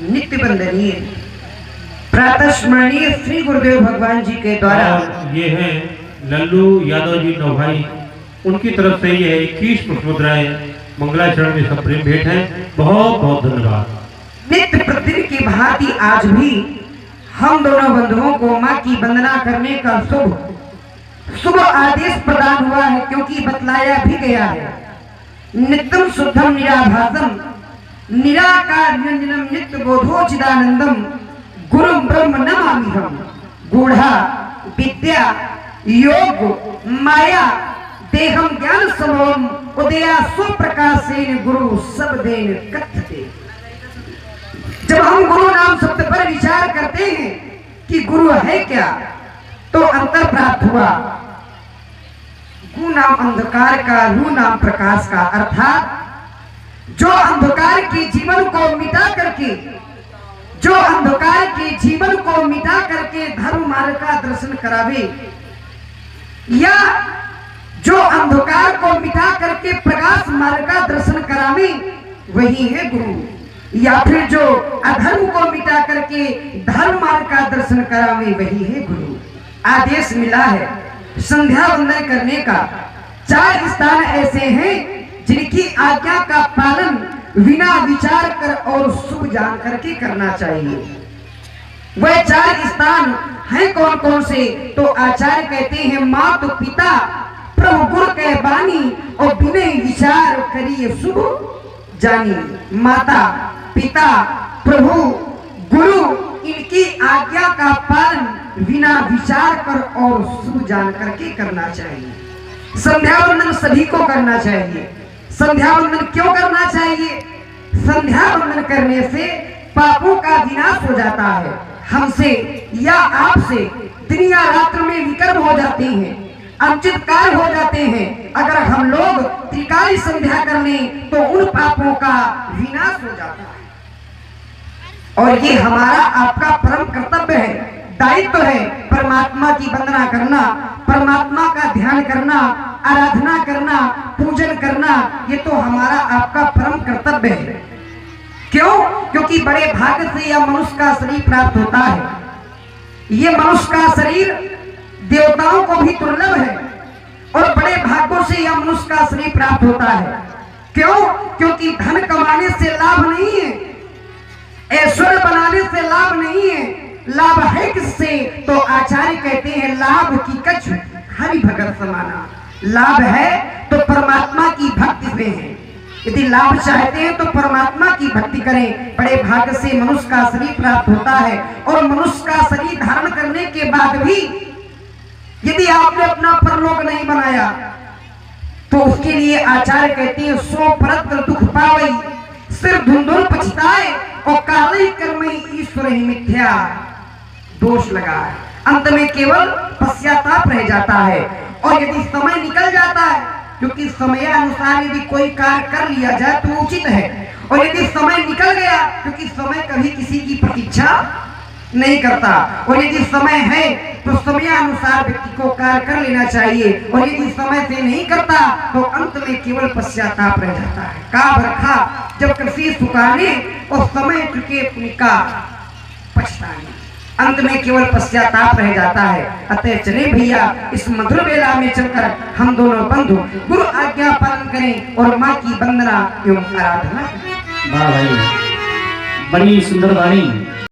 नित्य वंदनीय प्रातः स्मरणीय श्री गुरुदेव भगवान जी के द्वारा। ये है लल्लू यादव जी नौभाई, उनकी तरफ से ये 21 पुष्प मुद्राएं मंगलाचरण में सब प्रेम भेंट है। बहुत बहुत धन्यवाद। नित्य प्रतिदिन की भांति आज भी हम दोनों बंधुओं को माँ की वंदना करने का शुभ आदेश प्रदान हुआ है, क्योंकि बतलाया भी गया है नित्यम शुद्धम निराभासम निराकार निरंजनम नित्य बोधो चिदानंदम गुरुम ब्रह्म नमामिहम्। गूढ़ा विद्या योग माया देहम ज्ञान समोम उदया स्वप्रकाशेन गुरु शब्देन कथ्यते। जब हम गुरु नाम शब्द पर विचार करते हैं कि गुरु है क्या, तो अंतर प्राप्त हुआ। गु नाम अंधकार का, लू नाम प्रकाश का, अर्थात जो अंधकार के जीवन को मिटा करके, जो अंधकार के जीवन को मिटा करके धर्म मार्ग का दर्शन करावे, या जो अंधकार को मिटा करके प्रकाश मार्ग का दर्शन करावे, वही है गुरु। या फिर जो अधर्म को मिटा करके धर्म मार्ग का दर्शन करावे, वही है गुरु। आदेश मिला है संध्या वंदन करने का। 4 स्थान ऐसे हैं जिनकी आज्ञा का पालन बिना विचार कर और शुभ जान करके करना चाहिए। वह 4 स्थान हैं कौन कौन से? तो आचार्य कहते हैं मातु पिता प्रभु गुरु के बानी और बिना विचार करिए शुभ जानी। माता पिता प्रभु गुरु इनकी आज्ञा का पालन बिना विचार कर और शुभ जान करके करना चाहिए। संध्या वंदन सभी को करना चाहिए। संध्या वंदन क्यों करना चाहिए? संध्या वंदन करने से पापों का विनाश हो जाता है। हमसे या आपसे दिन या रात्र में विकर्म हो जाते हैं, अनुचित कार्य हो जाते हैं। अगर हम लोग त्रिकाली संध्या कर लें तो उन पापों का विनाश हो जाता है। और ये हमारा आपका परम कर्तव्य है, दायित्व है। परमात्मा की वंदना करना, परमात्मा का ध्यान करना, आराधना करना, पूजन करना, ये तो हमारा आपका परम कर्तव्य है। क्यों? क्योंकि बड़े भाग्य से यह मनुष्य का शरीर प्राप्त होता है। ये मनुष्य का शरीर देवताओं को भी दुर्लभ है और बड़े भाग्यों से यह मनुष्य का शरीर प्राप्त होता है। क्यों? क्योंकि धन कमाने से लाभ नहीं है, ऐश्वर्य बनाने से लाभ नहीं है। लाभ है किससे? तो आचार्य कहते हैं लाभ की कछ हरि भगत समाना। लाभ है तो परमात्मा की भक्ति में है। यदि लाभ चाहते हैं तो परमात्मा की भक्ति करें। बड़े भाग्य से मनुष्य का शरीर प्राप्त होता है और मनुष्य का शरीर धारण करने के बाद भी यदि आपने अपना परलोक नहीं बनाया तो उसके लिए आचार्य कहते हैं सो परत दुख पावई सिर धुंधुर पछताए और काले कर्म ईश्वर ही मिथ्या दोष लगा है। अंत में केवल पश्चाताप रह जाता है। और यदि समय निकल जाता है, क्योंकि समय अनुसार यदि कोई कार्य कर लिया जाए तो उचित है, और यदि समय निकल गया, क्योंकि समय कभी किसी की प्रतीक्षा नहीं करता, और यदि समय है तो समय अनुसार व्यक्ति को कार्य कर लेना चाहिए। और यदि समय से नहीं करता तो अंत में केवल पश्चाताप रह जाता है। का बरखा जब कृषि सुखाने और समय चुके पुनिका पछताने, अंत में केवल पश्चाताप रह जाता है। अतः चले भैया इस मधुर बेला में चलकर हम दोनों बंधु गुरु आज्ञा पालन करें और माँ की वंदना एवं आराधना। वाह भाई, बड़ी सुंदर वाणी।